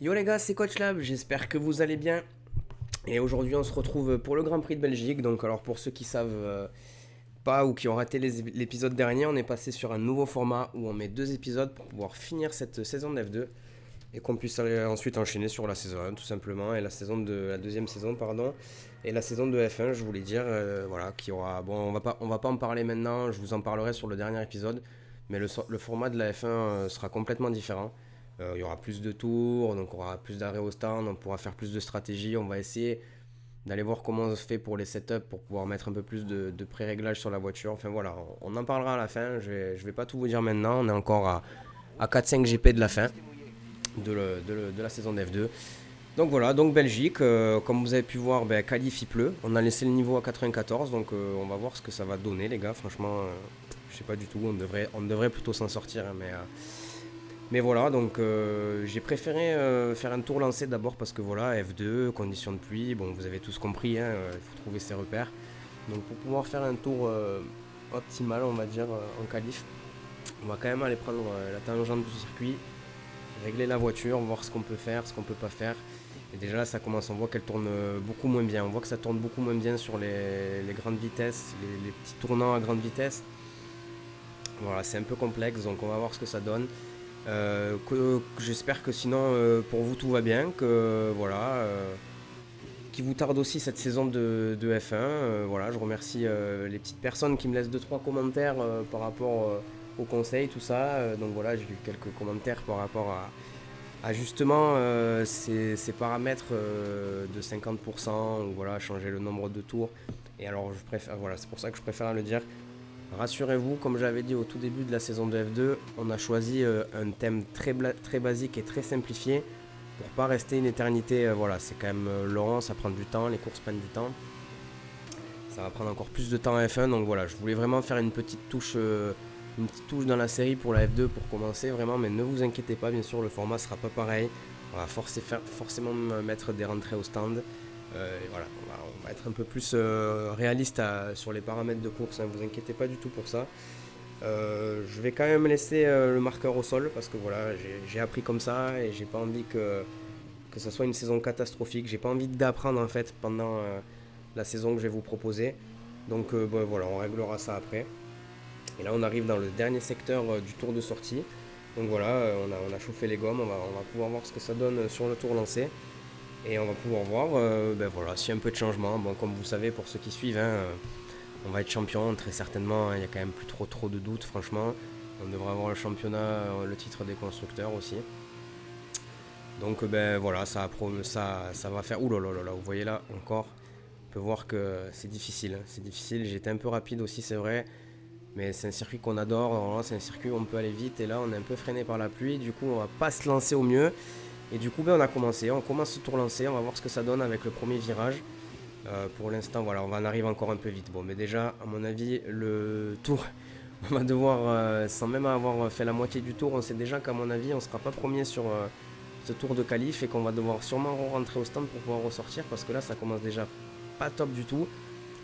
Yo les gars, c'est Coach Lab, j'espère que vous allez bien. Et aujourd'hui, on se retrouve pour le Grand Prix de Belgique. Donc, alors pour ceux qui savent pas ou qui ont raté l'épisode dernier, on est passé sur un nouveau format où on met 2 épisodes pour pouvoir finir cette saison de F2 et qu'on puisse aller ensuite enchaîner sur la saison 1 tout simplement et la deuxième saison pardon et la saison de F1. Je voulais dire voilà qui aura bon on va pas en parler maintenant. Je vous en parlerai sur le dernier épisode, mais le format de la F1 sera complètement différent. Il y aura plus de tours, donc on aura plus d'arrêts au stand, on pourra faire plus de stratégies. On va essayer d'aller voir comment on se fait pour les setups, pour pouvoir mettre un peu plus de pré-réglage sur la voiture. Enfin voilà, on en parlera à la fin. Je vais pas tout vous dire maintenant. On est encore à 4-5 GP de la fin de la saison de F2. Donc voilà, donc Belgique, comme vous avez pu voir, ben, qualif il pleut. On a laissé le niveau à 94, donc on va voir ce que ça va donner, les gars. Franchement, je sais pas du tout. On devrait plutôt s'en sortir, hein, mais voilà, donc j'ai préféré faire un tour lancé d'abord parce que voilà, F2, conditions de pluie, bon, vous avez tous compris, hein, il faut trouver ses repères. Donc pour pouvoir faire un tour optimal, on va dire, en qualif, on va quand même aller prendre la tangente du circuit, régler la voiture, voir ce qu'on peut faire, ce qu'on peut pas faire. Et déjà là, ça commence, on voit qu'elle tourne beaucoup moins bien. On voit que ça tourne beaucoup moins bien sur les grandes vitesses, les petits tournants à grande vitesse. Voilà, c'est un peu complexe, donc on va voir ce que ça donne. J'espère que sinon pour vous tout va bien, que voilà, qui vous tarde aussi cette saison de F1. Voilà, je remercie les petites personnes qui me laissent 2-3 commentaires par rapport aux conseils, tout ça. Donc voilà, j'ai eu quelques commentaires par rapport à justement ces paramètres de 50% ou voilà, changer le nombre de tours. Et alors je préfère, voilà, c'est pour ça que je préfère le dire. Rassurez-vous, comme j'avais dit au tout début de la saison de F2, on a choisi un thème très basique et très simplifié pour pas rester une éternité. Voilà, c'est quand même long, ça prend du temps, les courses prennent du temps. Ça va prendre encore plus de temps à F1, donc voilà, je voulais vraiment faire une petite touche dans la série pour la F2 pour commencer vraiment, mais ne vous inquiétez pas, bien sûr, le format sera pas pareil. On va forcément mettre des rentrées au stand. Voilà, on va être un peu plus réaliste sur les paramètres de course, hein, vous inquiétez pas du tout pour ça. Je vais quand même laisser le marqueur au sol parce que voilà, j'ai appris comme ça et j'ai pas envie que ça soit une saison catastrophique. J'ai pas envie d'apprendre en fait pendant la saison que je vais vous proposer. Donc bon, voilà, on réglera ça après. Et là, on arrive dans le dernier secteur du tour de sortie. Donc voilà, on a chauffé les gommes, on va pouvoir voir ce que ça donne sur le tour lancé. Et on va pouvoir voir ben voilà, s'il y a un peu de changement. Bon, comme vous savez, pour ceux qui suivent, hein, on va être champion très certainement. Il n'y a quand même plus trop de doutes, franchement. On devrait avoir le championnat, le titre des constructeurs aussi. Donc ben voilà, ça va faire. Ouh là là là là, vous voyez là encore. On peut voir que c'est difficile. C'est difficile. J'ai été un peu rapide aussi, c'est vrai. Mais c'est un circuit qu'on adore. Normalement, c'est un circuit où on peut aller vite. Et là, on est un peu freiné par la pluie. Du coup, on va pas se lancer au mieux. Et du coup, ben, on commence ce tour lancé, on va voir ce que ça donne avec le premier virage. Pour l'instant, voilà, on arrive encore un peu vite. Bon, mais déjà, à mon avis, le tour, on va devoir, sans même avoir fait la moitié du tour, on sait déjà qu'à mon avis, on ne sera pas premier sur ce tour de qualif et qu'on va devoir sûrement rentrer au stand pour pouvoir ressortir parce que là, ça commence déjà pas top du tout.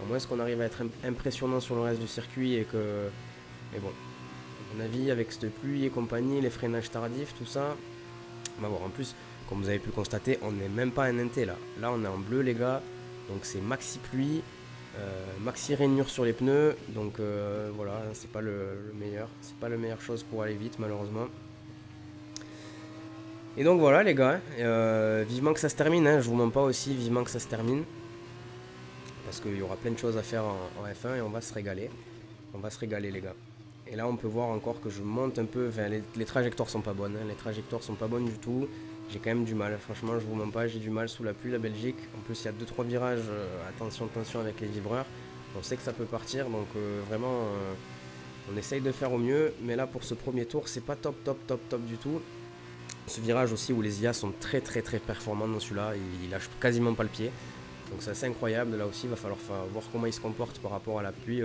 À moins qu'on arrive à être impressionnant sur le reste du circuit et que. Mais bon, à mon avis, avec cette pluie et compagnie, les freinages tardifs, tout ça, on va voir. En plus, comme vous avez pu le constater, on n'est même pas NNT là. Là, on est en bleu, les gars. Donc, c'est maxi pluie, maxi rainure sur les pneus. Donc, voilà, c'est pas le meilleur. C'est pas la meilleure chose pour aller vite, malheureusement. Et donc, voilà, les gars. Vivement que ça se termine. Hein, je vous mens pas aussi. Vivement que ça se termine. Parce qu'il y aura plein de choses à faire en F1 et on va se régaler. On va se régaler, les gars. Et là, on peut voir encore que je monte un peu. Enfin, les trajectoires sont pas bonnes. Hein. Les trajectoires sont pas bonnes du tout. J'ai quand même du mal. Franchement, je vous mens pas. J'ai du mal sous la pluie, la Belgique. En plus, il y a 2-3 virages. Attention avec les vibreurs. On sait que ça peut partir. Donc, vraiment, on essaye de faire au mieux. Mais là, pour ce premier tour, c'est pas top du tout. Ce virage aussi où les IA sont très performants dans celui-là. Il lâche quasiment pas le pied. Donc, c'est assez incroyable. Là aussi, il va falloir voir comment ils se comportent par rapport à la pluie.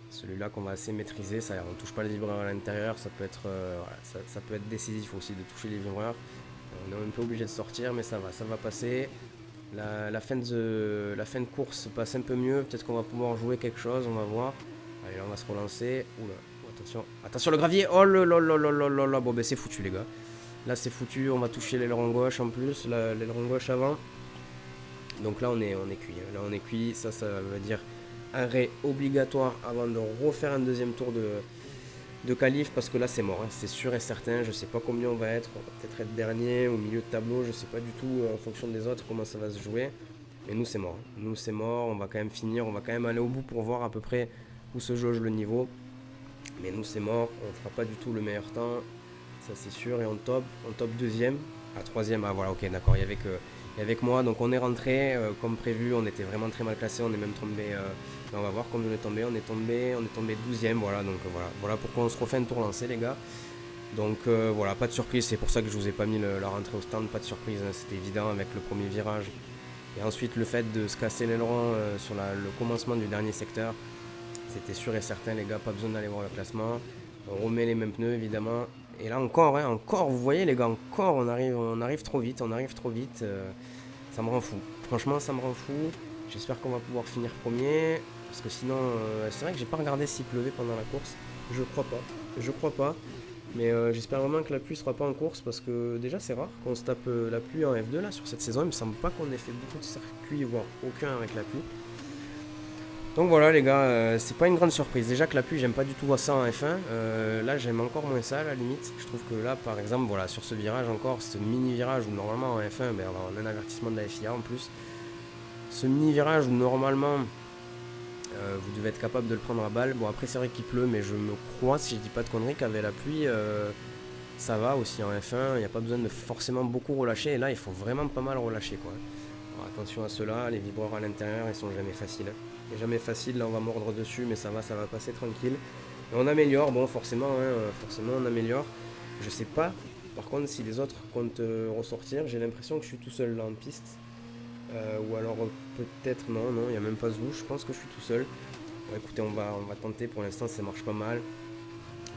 Celui-là qu'on va assez maîtriser, ça, on ne touche pas les vibreurs à l'intérieur, ça peut être décisif aussi de toucher les vibreurs. On est un peu obligé de sortir, mais ça va passer. La fin de course passe un peu mieux, peut-être qu'on va pouvoir jouer quelque chose, on va voir. Allez, là on va se relancer. Oula, attention le gravier, oh là là là là là là là, bon ben c'est foutu les gars. Là c'est foutu, on va toucher l'aileron gauche en plus, l'aileron gauche avant. Donc là on est cuit. Là on est cuit, ça veut dire arrêt obligatoire avant de refaire un deuxième tour de qualif parce que là c'est mort, hein. C'est sûr et certain, je sais pas combien on va être peut-être être dernier, au milieu de tableau, je sais pas du tout en fonction des autres comment ça va se jouer. Mais nous c'est mort, hein. Nous c'est mort, on va quand même finir, on va quand même aller au bout pour voir à peu près où se jauge le niveau. Mais nous c'est mort, on fera pas du tout le meilleur temps, ça c'est sûr, et on top deuxième, à troisième, ah voilà, ok d'accord, il y avait que moi, donc on est rentré comme prévu, on était vraiment très mal classé, on est même tombé, on va voir combien on est tombé 12ème, voilà, donc voilà pourquoi on se refait un tour lancé les gars. Donc voilà, pas de surprise, c'est pour ça que je vous ai pas mis la rentrée au stand, pas de surprise, hein, c'était évident avec le premier virage. Et ensuite le fait de se casser l'aileron sur le commencement du dernier secteur, c'était sûr et certain les gars, pas besoin d'aller voir le classement. On remet les mêmes pneus évidemment. Et là encore, hein, encore, vous voyez les gars, encore on arrive trop vite, ça me rend fou. Franchement ça me rend fou. J'espère qu'on va pouvoir finir premier. Parce que sinon, c'est vrai que j'ai pas regardé s'il pleuvait pendant la course. Je crois pas. Mais j'espère vraiment que la pluie sera pas en course parce que déjà c'est rare qu'on se tape la pluie en F2 là sur cette saison. Il me semble pas qu'on ait fait beaucoup de circuits, voire aucun avec la pluie. Donc voilà les gars, c'est pas une grande surprise. Déjà que la pluie, j'aime pas du tout ça en F1. Là, j'aime encore moins ça à la limite. Je trouve que là, par exemple, voilà, sur ce virage encore, ce mini virage où normalement en F1, ben, on a un avertissement de la FIA en plus. Ce mini virage où normalement vous devez être capable de le prendre à balle. Bon, après, c'est vrai qu'il pleut, mais je me crois, si je dis pas de conneries, qu'avec la pluie, ça va aussi en F1. Il n'y a pas besoin de forcément beaucoup relâcher. Et là, il faut vraiment pas mal relâcher quoi. Alors, attention à cela, les vibreurs à l'intérieur, ils sont jamais faciles. C'est jamais facile, là on va mordre dessus, mais ça va passer tranquille. Et on améliore, bon forcément, hein, forcément on améliore. Je sais pas, par contre, si les autres comptent ressortir, j'ai l'impression que je suis tout seul là en piste. Ou alors peut-être, non, il n'y a même pas ce bout, je pense que je suis tout seul. Bon, écoutez, on va tenter, pour l'instant ça marche pas mal.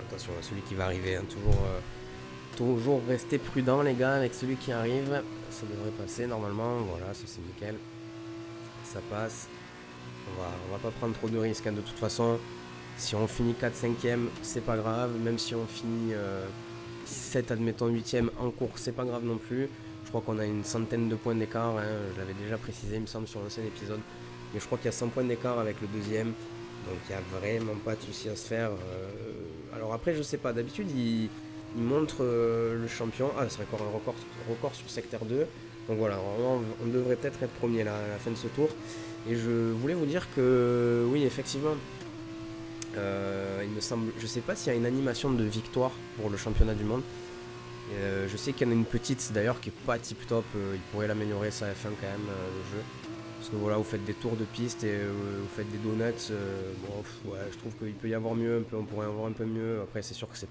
Attention à celui qui va arriver, hein, toujours rester prudent les gars avec celui qui arrive. Ça devrait passer normalement, voilà, ça c'est nickel. Ça passe. On va pas prendre trop de risques, hein, de toute façon. Si on finit 4-5ème, c'est pas grave. Même si on finit 7, admettons 8ème en course, c'est pas grave non plus. Je crois qu'on a une centaine de points d'écart, hein. Je l'avais déjà précisé, il me semble, sur l'ancien épisode. Mais je crois qu'il y a 100 points d'écart avec le deuxième. Donc il n'y a vraiment pas de souci à se faire. Alors après, je sais pas, d'habitude, il montre le champion. Ah, c'est encore un record sur secteur 2. Donc voilà, on devrait peut-être être premier là, à la fin de ce tour. Et je voulais vous dire que oui, effectivement, il me semble, je sais pas s'il y a une animation de victoire pour le championnat du monde. Je sais qu'il y en a une petite d'ailleurs qui est pas tip top. Il pourrait l'améliorer ça F1 quand même le jeu. Parce que voilà, vous faites des tours de piste et vous faites des donuts. Bon, ouais, je trouve qu'il peut y avoir mieux, on pourrait avoir un peu mieux. Après, c'est sûr que c'est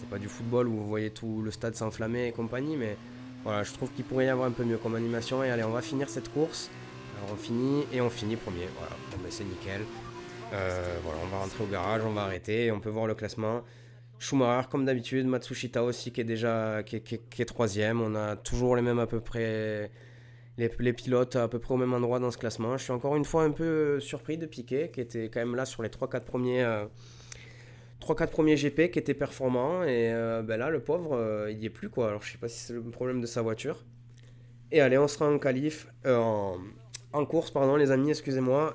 pas du football où vous voyez tout le stade s'enflammer et compagnie, mais voilà, je trouve qu'il pourrait y avoir un peu mieux comme animation. Et allez, on va finir cette course. Alors on finit premier, voilà, bon, ben, c'est nickel. Voilà, on va rentrer au garage, on va arrêter, on peut voir le classement. Schumacher comme d'habitude, Matsushita aussi qui est troisième. On a toujours les mêmes à peu près, les pilotes à peu près au même endroit dans ce classement. Je suis encore une fois un peu surpris de Piquet qui était quand même là sur les 3-4 premiers GP qui étaient performants. Et ben là le pauvre il y est plus quoi. Alors je sais pas si c'est le problème de sa voiture. Et allez, on sera en qualif, en course, pardon, les amis, excusez-moi,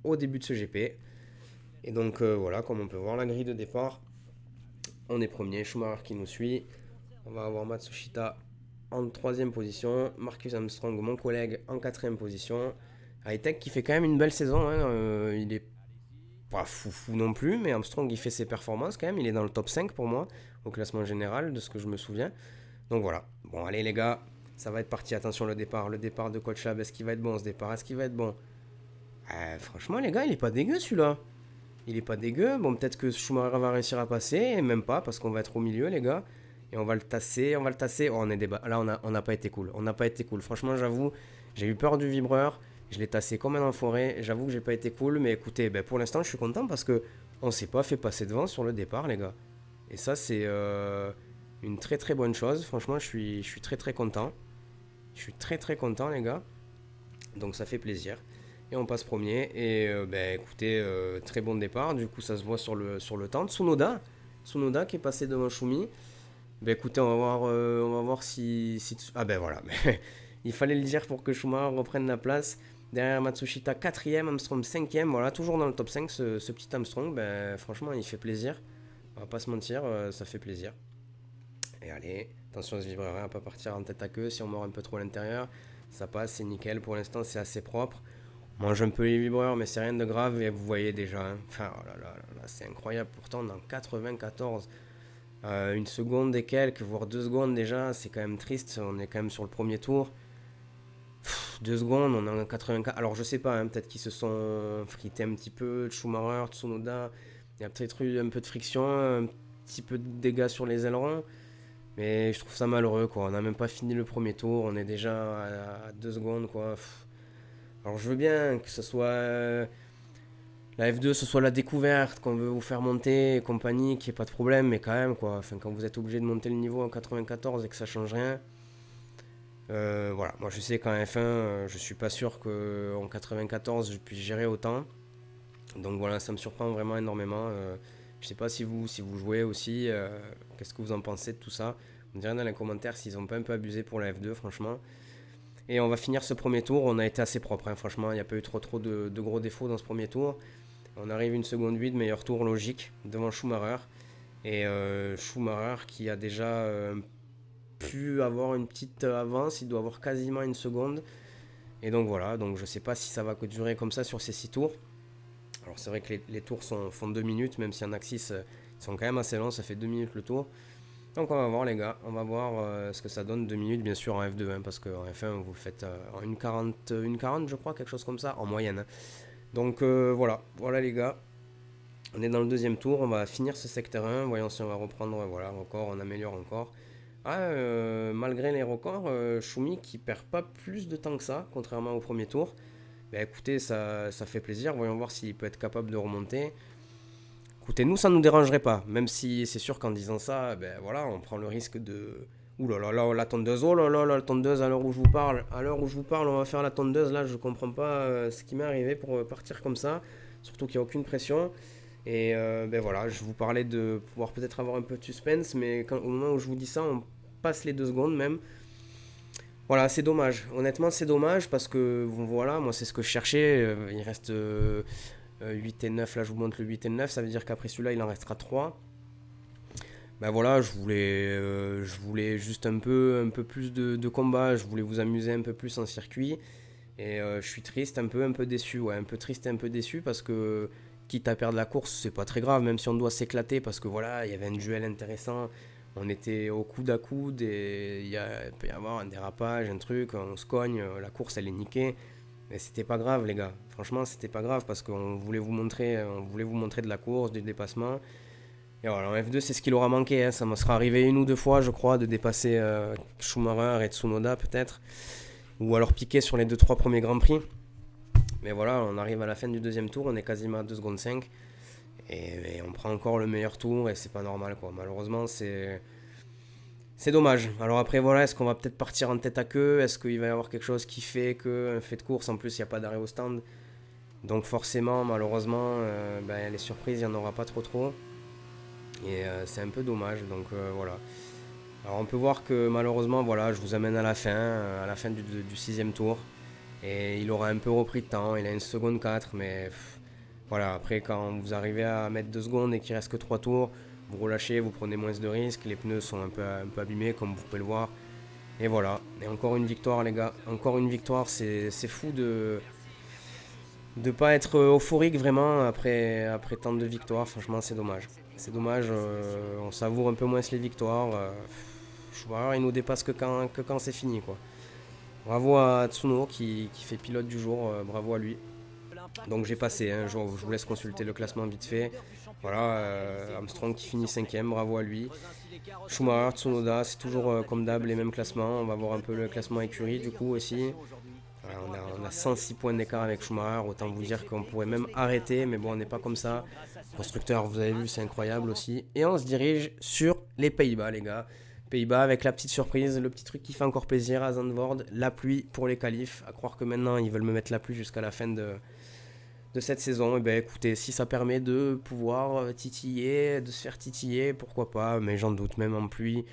au début de ce GP. Et donc voilà, comme on peut voir la grille de départ, on est premier, Schumacher qui nous suit. On va avoir Matsushita en troisième position, Marcus Armstrong, mon collègue, en quatrième position. Hightech qui fait quand même une belle saison, hein, il est pas fou non plus, mais Armstrong il fait ses performances quand même, il est dans le top 5 pour moi, au classement général, de ce que je me souviens. Donc voilà, bon allez les gars, ça va être parti, attention le départ de Coach Lab, est-ce qu'il va être bon ce départ, est-ce qu'il va être bon? Franchement les gars, il est pas dégueu celui-là. Il est pas dégueu, bon peut-être que Schumacher va réussir à passer, et même pas, parce qu'on va être au milieu les gars. Et on va le tasser. Oh, là on n'a pas été cool, franchement j'avoue, j'ai eu peur du vibreur, je l'ai tassé comme un enfoiré, j'avoue que j'ai pas été cool, mais écoutez, ben, pour l'instant je suis content parce que on s'est pas fait passer devant sur le départ les gars. Et ça c'est une très très bonne chose, franchement je suis très très content. Je suis très très content les gars. Donc ça fait plaisir. Et on passe premier. Et ben, écoutez, très bon départ. Du coup ça se voit sur le temps. Tsunoda qui est passé devant Shumi. Ben écoutez, on va voir si... Ah ben voilà, il fallait le dire pour que Schumacher reprenne la place. Derrière Matsushita 4ème, Armstrong 5ème, voilà, toujours dans le top 5 ce petit Armstrong, ben franchement il fait plaisir. On va pas se mentir, ça fait plaisir. Et allez, attention à ce vibreur, à pas partir en tête à queue, si on mord un peu trop à l'intérieur, ça passe, c'est nickel, pour l'instant c'est assez propre. On mange un peu les vibreurs, mais c'est rien de grave, et vous voyez déjà, hein. Enfin, oh là là là là, c'est incroyable, pourtant dans 94, une seconde et quelques, voire 2 secondes déjà, c'est quand même triste, on est quand même sur le premier tour. 2 secondes, on est en 84. Alors je sais pas, hein, peut-être qu'ils se sont frités un petit peu, Schumacher, Tsunoda, il y a peut-être eu un peu de friction, un petit peu de dégâts sur les ailerons. Mais je trouve ça malheureux, quoi. On n'a même pas fini le premier tour, on est déjà à 2 secondes, quoi. Alors je veux bien que ce soit la F2, ce soit la découverte, qu'on veut vous faire monter et compagnie, qu'il n'y ait pas de problème, mais quand même, quoi. Enfin, quand vous êtes obligé de monter le niveau en 94 et que ça change rien, voilà. Moi je sais qu'en F1, je suis pas sûr qu'en 94 je puisse gérer autant. Donc voilà, ça me surprend vraiment énormément. Je sais pas si vous jouez aussi, qu'est-ce que vous en pensez de tout ça. Vous me direz dans les commentaires s'ils ont pas un peu abusé pour la F2, franchement. Et on va finir ce premier tour, on a été assez propre, hein, franchement, il n'y a pas eu trop de gros défauts dans ce premier tour. On arrive une seconde 8, meilleur tour logique devant Schumacher. Et Schumacher qui a déjà pu avoir une petite avance, il doit avoir quasiment une seconde. Et donc voilà, donc je sais pas si ça va durer comme ça sur ces 6 tours. Alors c'est vrai que les tours font 2 minutes, même si en Axis ils sont quand même assez longs, ça fait 2 minutes le tour. Donc on va voir les gars, on va voir ce que ça donne 2 minutes bien sûr en F2, hein, parce qu'en F1 vous le faites en 1,40 je crois, quelque chose comme ça, en moyenne, hein. Donc voilà les gars, on est dans le deuxième tour, on va finir ce secteur 1, voyons si on va reprendre, voilà, record, on améliore encore. Ah, malgré les records, Schumi qui perd pas plus de temps que ça, contrairement au premier tour. Bah écoutez, ça fait plaisir, voyons voir s'il peut être capable de remonter. Écoutez, nous, ça ne nous dérangerait pas, même si c'est sûr qu'en disant ça, ben voilà, on prend le risque de... Ouh là là là, la tondeuse, oh là là là, la tondeuse, à l'heure où je vous parle, on va faire la tondeuse, là, je comprends pas ce qui m'est arrivé pour partir comme ça, surtout qu'il n'y a aucune pression. Et ben voilà, je vous parlais de pouvoir peut-être avoir un peu de suspense, mais au moment où je vous dis ça, on passe les 2 secondes même. Voilà, c'est dommage. Honnêtement, c'est dommage parce que bon, voilà, moi c'est ce que je cherchais. Il reste 8 et 9. Là je vous montre le 8 et le 9. Ça veut dire qu'après celui-là, il en restera 3. Ben voilà, je voulais juste un peu plus de combat. Je voulais vous amuser un peu plus en circuit. Et je suis triste, un peu déçu. Ouais, un peu triste et un peu déçu parce que quitte à perdre la course, c'est pas très grave, même si on doit s'éclater parce que voilà, il y avait un duel intéressant. On était au coude à coude et il peut y avoir un dérapage, un truc, on se cogne, la course elle est niquée. Mais c'était pas grave les gars, franchement c'était pas grave parce qu'on voulait vous montrer de la course, du dépassement. Et voilà, en F2 c'est ce qu'il aura manqué, hein. Ça me sera arrivé une ou deux fois je crois de dépasser Schumacher et Tsunoda peut-être. Ou alors piquer sur les 2-3 premiers Grands Prix. Mais voilà, on arrive à la fin du deuxième tour, on est quasiment à 2 secondes 5. Et on prend encore le meilleur tour et c'est pas normal quoi. Malheureusement c'est dommage. Alors après voilà, est-ce qu'on va peut-être partir en tête à queue? Est-ce qu'il va y avoir quelque chose qui fait qu'un fait de course, en plus il n'y a pas d'arrêt au stand. Donc forcément, malheureusement, les surprises, il n'y en aura pas trop. Et c'est un peu dommage. Donc voilà. Alors on peut voir que malheureusement, voilà, je vous amène à la fin du sixième tour. Et il aura un peu repris de temps, il a une seconde 4, mais voilà, après quand vous arrivez à mettre 2 secondes et qu'il reste que 3 tours, vous relâchez, vous prenez moins de risques, les pneus sont un peu abîmés comme vous pouvez le voir. Et voilà, et encore une victoire les gars, encore une victoire, c'est fou de pas être euphorique vraiment après tant de victoires, franchement c'est dommage. C'est dommage, on savoure un peu moins les victoires. Schumacher il nous dépasse que quand c'est fini quoi. Bravo à Tsuno qui fait pilote du jour, bravo à lui. Donc j'ai passé, hein, je vous laisse consulter le classement vite fait. Voilà, Armstrong qui finit 5ème, bravo à lui. Schumacher, Tsunoda, c'est toujours comme d'hab les mêmes classements. On va voir un peu le classement écurie du coup aussi. Voilà, on a 106 points d'écart avec Schumacher, autant vous dire qu'on pourrait même arrêter, mais bon on n'est pas comme ça. Constructeur, vous avez vu, c'est incroyable aussi. Et on se dirige sur les Pays-Bas les gars. Pays-Bas avec la petite surprise, le petit truc qui fait encore plaisir à Zandvoort, la pluie pour les qualifs. À croire que maintenant ils veulent me mettre la pluie jusqu'à la fin de cette saison. Et ben écoutez, si ça permet de pouvoir titiller, de se faire titiller, pourquoi pas, mais j'en doute, même en pluie.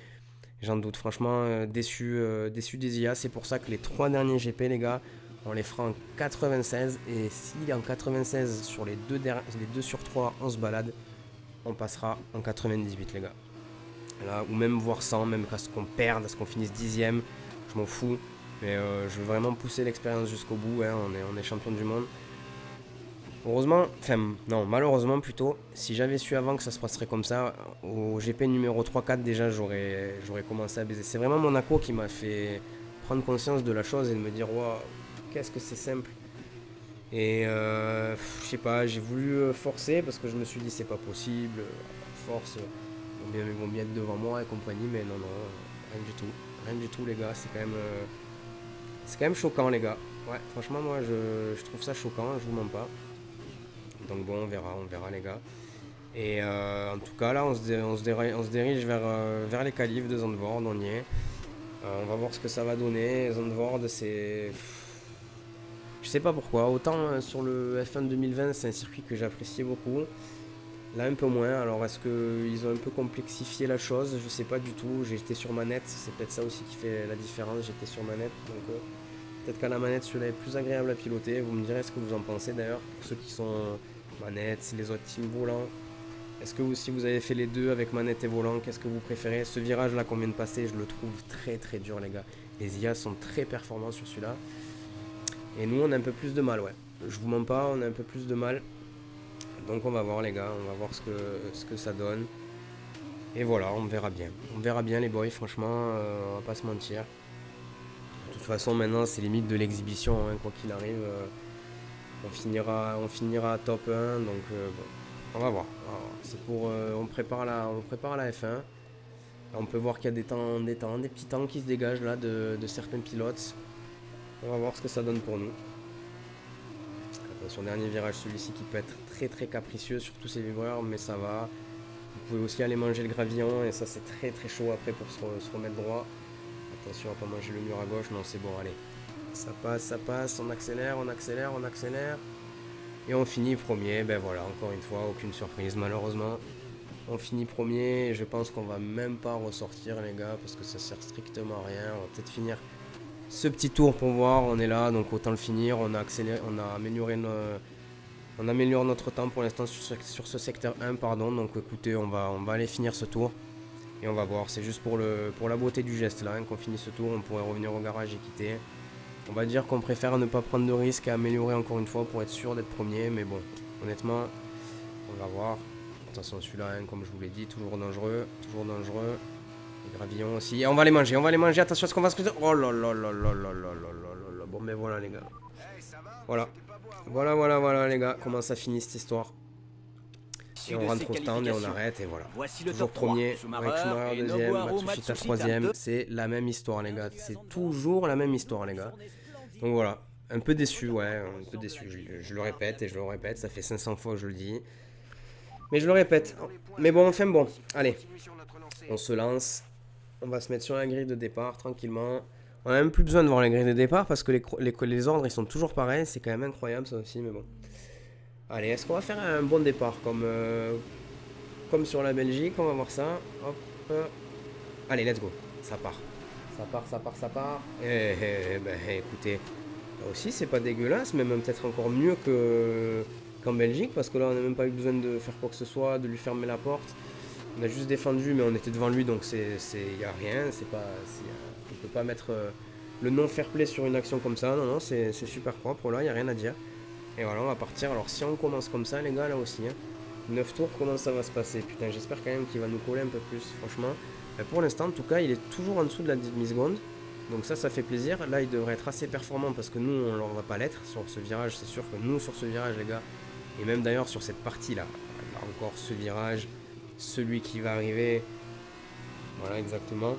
J'en doute, franchement, déçu des IA. C'est pour ça que les 3 derniers GP, les gars, on les fera en 96. Et s'il est en 96 sur les 2 sur 3, on se balade, on passera en 98, les gars. Là, ou même voire 100, même à ce qu'on perde, à ce qu'on finisse 10ème, je m'en fous. Mais je veux vraiment pousser l'expérience jusqu'au bout, hein. On est champion du monde. Heureusement, enfin non, malheureusement plutôt, si j'avais su avant que ça se passerait comme ça, au GP numéro 3-4 déjà j'aurais commencé à baiser. C'est vraiment Monaco qui m'a fait prendre conscience de la chose et de me dire waouh, qu'est-ce que c'est simple. Et je sais pas, j'ai voulu forcer parce que je me suis dit c'est pas possible, force, ils vont bien être devant moi et compagnie, mais non, rien du tout les gars, c'est quand même choquant les gars. Ouais, franchement moi je trouve ça choquant, je vous mens pas. Donc bon, on verra les gars. Et en tout cas là, on se dirige vers les qualifs de Zandvoort, on y est. On va voir ce que ça va donner. Zandvoort, c'est... Je sais pas pourquoi, autant sur le F1 2020, c'est un circuit que j'appréciais beaucoup. Là, un peu moins. Alors, est-ce qu'ils ont un peu complexifié la chose? Je sais pas du tout. J'ai été sur manette, c'est peut-être ça aussi qui fait la différence. J'étais sur manette, donc peut-être qu'à la manette, celui-là est plus agréable à piloter. Vous me direz ce que vous en pensez d'ailleurs, pour ceux qui sont manette, les autres teams volants. Est-ce que si vous avez fait les deux avec manette et volant, qu'est-ce que vous préférez? Ce virage là qu'on vient de passer, je le trouve très très dur les gars. Les IA sont très performants sur celui-là. Et nous on a un peu plus de mal, ouais. Je vous mens pas, on a un peu plus de mal. Donc on va voir les gars, on va voir ce que ça donne. Et voilà, on verra bien. On verra bien les boys, franchement, on va pas se mentir. De toute façon maintenant c'est limite de l'exhibition, hein, quoi qu'il arrive. On finira top 1, donc bon. On va voir. C'est pour, on prépare la F1. On peut voir qu'il y a des petits temps qui se dégagent là de certains pilotes. On va voir ce que ça donne pour nous. Attention, dernier virage, celui-ci qui peut être très très capricieux sur tous ces vibreurs, mais ça va. Vous pouvez aussi aller manger le gravillon et ça c'est très très chaud après pour se remettre droit. Attention à pas manger le mur à gauche, non c'est bon, allez. Ça passe, on accélère. Et on finit premier, ben voilà, encore une fois, aucune surprise malheureusement. On finit premier, je pense qu'on va même pas ressortir les gars, parce que ça sert strictement à rien. On va peut-être finir ce petit tour pour voir, on est là, donc autant le finir. On a amélioré notre temps pour l'instant sur ce secteur 1, pardon. Donc écoutez, on va aller finir ce tour. Et on va voir, c'est juste pour la beauté du geste là, hein, qu'on finit ce tour, on pourrait revenir au garage et quitter. On va dire qu'on préfère ne pas prendre de risques et améliorer encore une fois pour être sûr d'être premier. Mais bon, honnêtement, on va voir. Attention celui-là, hein, comme je vous l'ai dit, toujours dangereux. Les gravillons aussi. Et on va les manger, attention à ce qu'on va se... Oh là là là là là là là là. Bon mais voilà les gars. Voilà les gars, comment ça finit cette histoire. Et on rentre au stand et on arrête et voilà. Toujours premier, Mike Schumacher deuxième, Matsushita troisième. C'est la même histoire les gars. C'est toujours la même histoire les gars. Donc voilà, un peu déçu, ouais, un peu déçu. Je le répète et je le répète, ça fait 500 fois que je le dis. Mais je le répète. Mais bon, enfin bon, allez. On se lance. On va se mettre sur la grille de départ tranquillement. On n'a même plus besoin de voir la grille de départ parce que les ordres ils sont toujours pareils. C'est quand même incroyable ça aussi, mais bon. Allez, est-ce qu'on va faire un bon départ comme sur la Belgique? On va voir ça. Hop. Allez, let's go. Ça part. Ben, écoutez, là aussi c'est pas dégueulasse, mais même peut-être encore mieux qu'en Belgique, parce que là on n'a même pas eu besoin de faire quoi que ce soit, de lui fermer la porte. On a juste défendu, mais on était devant lui, donc y a rien. On peut pas mettre le non fair play sur une action comme ça. Non, c'est super propre là, y a rien à dire. Et voilà, on va partir. Alors si on commence comme ça, les gars, là aussi, hein, 9 tours, comment ça va se passer? Putain, j'espère quand même qu'il va nous coller un peu plus, franchement. Mais pour l'instant, en tout cas, il est toujours en dessous de la demi-seconde. Donc ça fait plaisir. Là, il devrait être assez performant parce que nous, on ne va pas l'être sur ce virage. C'est sûr que nous, sur ce virage, les gars, et même d'ailleurs sur cette partie-là, là encore ce virage, celui qui va arriver. Voilà, exactement.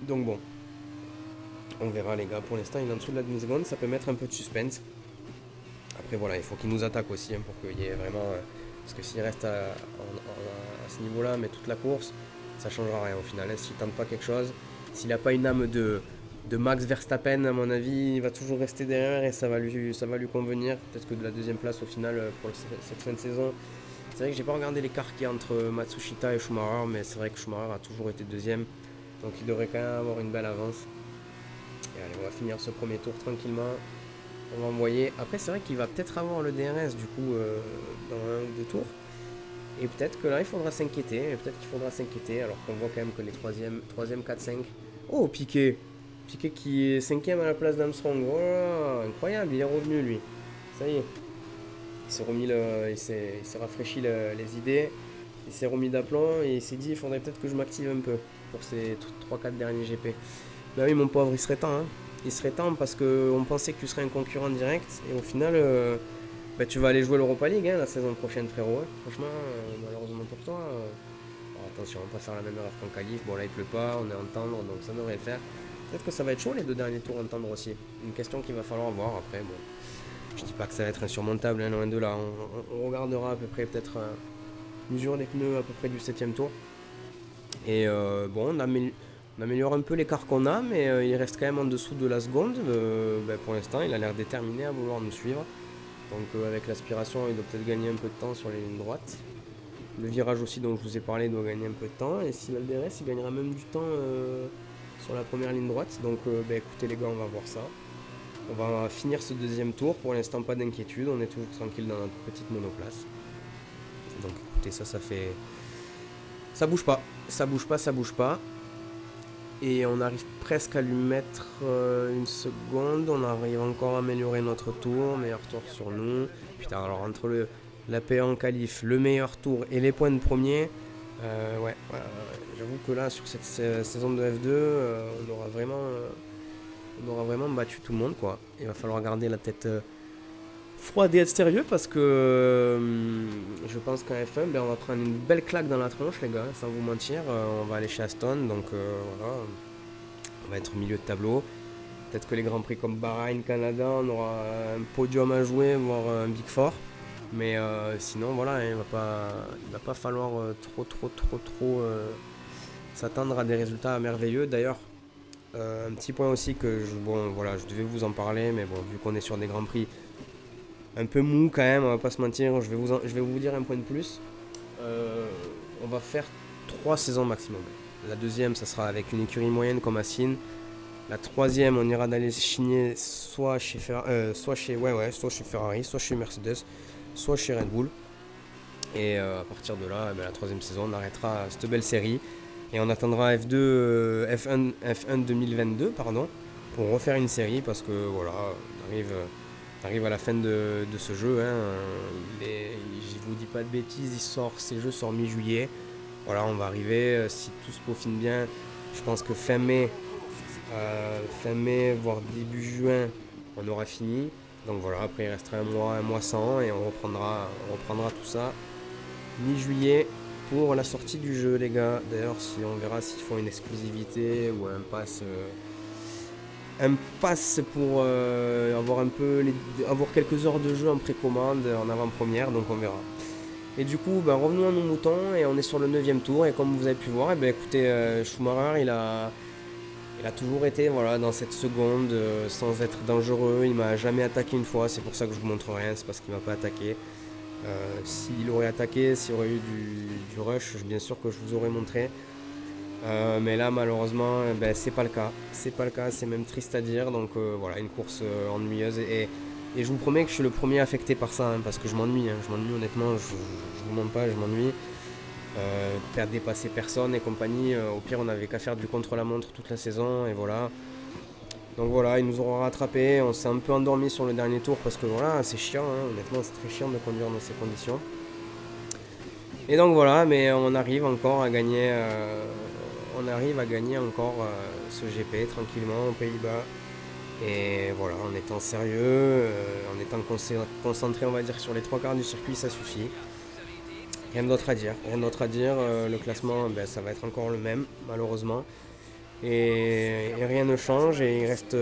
Donc bon, on verra les gars. Pour l'instant, il est en dessous de la demi-seconde. Ça peut mettre un peu de suspense. Après voilà, il faut qu'il nous attaque aussi hein, pour qu'il y ait vraiment... parce que s'il reste à ce niveau-là, mais toute la course, ça changera rien au final. S'il tente pas quelque chose, s'il n'a pas une âme de Max Verstappen, à mon avis, il va toujours rester derrière et ça va lui convenir. Peut-être que de la deuxième place au final pour cette fin de saison, C'est vrai que j'ai pas regardé l'écart qu'il y a entre Matsushita et Schumacher, mais c'est vrai que Schumacher a toujours été deuxième. Donc il devrait quand même avoir une belle avance. Et allez, on va finir ce premier tour tranquillement. On va envoyer. Après, c'est vrai qu'il va peut-être avoir le DRS du coup dans un ou deux tours. Et peut-être que là, il faudra s'inquiéter. Et peut-être qu'il faudra s'inquiéter alors qu'on voit quand même que les 3e, 4, 5. Oh, Piquet! Piquet qui est 5e à la place d'Armstrong. Oh, incroyable, il est revenu lui. Ça y est. Il s'est rafraîchi les idées. Il s'est remis d'aplomb et il s'est dit il faudrait peut-être que je m'active un peu pour ces 3-4 derniers GP. Bah oui, mon pauvre, il serait temps. Hein. Il serait temps parce qu'on pensait que tu serais un concurrent direct et au final, bah, tu vas aller jouer l'Europa League la saison prochaine, frérot. Hein. Franchement, malheureusement pour toi. Alors, attention, on va pas faire la même erreur qu'en qualif. Bon, là, il pleut pas, on est en tendre donc ça devrait le faire. Peut-être que ça va être chaud les 2 derniers tours en tendre aussi. Une question qu'il va falloir voir après. Bon, je dis pas que ça va être insurmontable, hein, loin de là. On regardera à peu près, peut-être, mesure des pneus à peu près du 7ème tour. Et bon, on améliore un peu l'écart qu'on a, mais il reste quand même en dessous de la seconde. Ben, pour l'instant, il a l'air déterminé à vouloir nous suivre. Donc avec l'aspiration, il doit peut-être gagner un peu de temps sur les lignes droites. Le virage aussi dont je vous ai parlé doit gagner un peu de temps. Et s'il a le DRS, il gagnera même du temps sur la première ligne droite. Donc ben, écoutez les gars, on va voir ça. On va finir ce 2e tour. Pour l'instant, pas d'inquiétude. On est toujours tranquille dans notre petite monoplace. Donc écoutez, ça fait... Ça bouge pas. Ça bouge pas, ça bouge pas. Et on arrive presque à lui mettre une seconde. On arrive encore à améliorer notre tour. Meilleur tour sur nous. Putain, alors entre la PA en qualif, le meilleur tour et les points de premier, ouais, j'avoue que là, sur cette saison de F2, on aura vraiment battu tout le monde, quoi. Il va falloir garder la tête froide et être sérieux parce que je pense qu'en F1, ben, on va prendre une belle claque dans la tronche, les gars, sans vous mentir. On va aller chez Aston, donc voilà, on va être au milieu de tableau. Peut-être que les grands prix comme Bahreïn, Canada, on aura un podium à jouer, voire un Big Four. Mais sinon, voilà, il va pas falloir trop s'attendre à des résultats merveilleux. D'ailleurs, un petit point aussi que je devais vous en parler, mais bon, vu qu'on est sur des grands prix un peu mou quand même, on va pas se mentir, je vais vous dire un point de plus. On va faire 3 saisons maximum. La 2e, ça sera avec une écurie moyenne comme Assin. La 3e, on ira d'aller signer soit chez Ferrari, soit chez Mercedes, soit chez Red Bull. Et à partir de là, la 3e saison, on arrêtera cette belle série. Et on attendra F1 2022 pour refaire une série parce que voilà, on arrive à la fin de ce jeu. Je vous dis pas de bêtises, ces jeux sortent mi-juillet. Voilà, on va arriver, si tout se peaufine bien, je pense que fin mai, voire début juin, on aura fini. Donc voilà, après il restera un mois sans et on reprendra tout ça mi-juillet pour la sortie du jeu, les gars. D'ailleurs, on verra s'ils font une exclusivité ou un pass pour avoir quelques heures de jeu en précommande, en avant-première, donc on verra. Et du coup, revenons à nos moutons et on est sur le 9e tour. Et comme vous avez pu voir, écoutez, Schumacher, il a toujours été dans cette seconde sans être dangereux. Il m'a jamais attaqué une fois, c'est pour ça que je vous montre rien, c'est parce qu'il m'a pas attaqué. S'il aurait attaqué, s'il y aurait eu du rush, bien sûr que je vous aurais montré. Mais là, malheureusement, c'est pas le cas. C'est pas le cas, c'est même triste à dire. Donc voilà, une course ennuyeuse. Et je vous promets que je suis le premier affecté par ça, parce que je m'ennuie. Je m'ennuie honnêtement, je vous mens pas, je m'ennuie. Perdre dépasser personne et compagnie. Au pire, on n'avait qu'à faire du contre-la-montre toute la saison. Et voilà. Donc voilà, ils nous auront rattrapé. On s'est un peu endormi sur le dernier tour parce que voilà, c'est chiant. Honnêtement, c'est très chiant de conduire dans ces conditions. Et donc voilà, mais on arrive encore à gagner. Ce GP tranquillement aux Pays-Bas. Et voilà, en étant sérieux, en étant concentré, on va dire, sur les 3 quarts du circuit, ça suffit. Rien d'autre à dire. Le classement, ça va être encore le même, malheureusement. Et rien ne change et il reste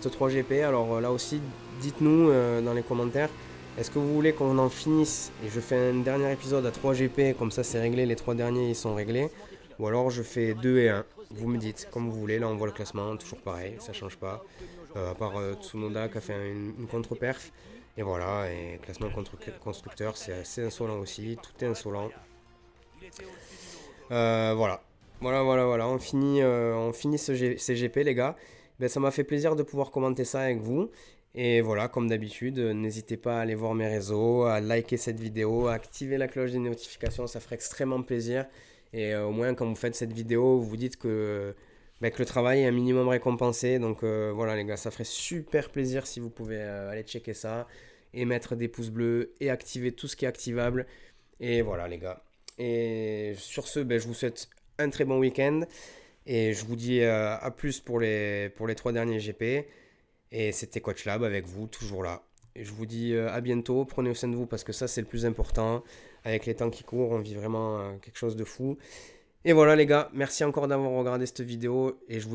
3 GP. Alors là aussi, dites-nous dans les commentaires, est-ce que vous voulez qu'on en finisse et je fais un dernier épisode à 3 GP, comme ça c'est réglé, les 3 derniers ils sont réglés, ou alors je fais 2 et 1. Vous me dites, comme vous voulez, là on voit le classement, toujours pareil, ça change pas. À part Tsunoda qui a fait une contre-perf. Et voilà, et classement constructeur, c'est assez insolent aussi, tout est insolent. Voilà. Voilà, on finit ces GP les gars. Ben, ça m'a fait plaisir de pouvoir commenter ça avec vous. Et voilà, comme d'habitude, n'hésitez pas à aller voir mes réseaux, à liker cette vidéo, à activer la cloche des notifications, ça ferait extrêmement plaisir. Et au moins, quand vous faites cette vidéo, vous vous dites ben, que le travail est un minimum récompensé. Donc voilà les gars, ça ferait super plaisir si vous pouvez aller checker ça, et mettre des pouces bleus, et activer tout ce qui est activable. Et voilà les gars. Et sur ce, ben, je vous souhaite un très bon week-end. Et je vous dis à plus pour les 3 derniers GP. Et c'était Coach Lab avec vous, toujours là. Et je vous dis à bientôt. Prenez soin de vous parce que ça, c'est le plus important. Avec les temps qui courent, on vit vraiment quelque chose de fou. Et voilà les gars, merci encore d'avoir regardé cette vidéo. Et je vous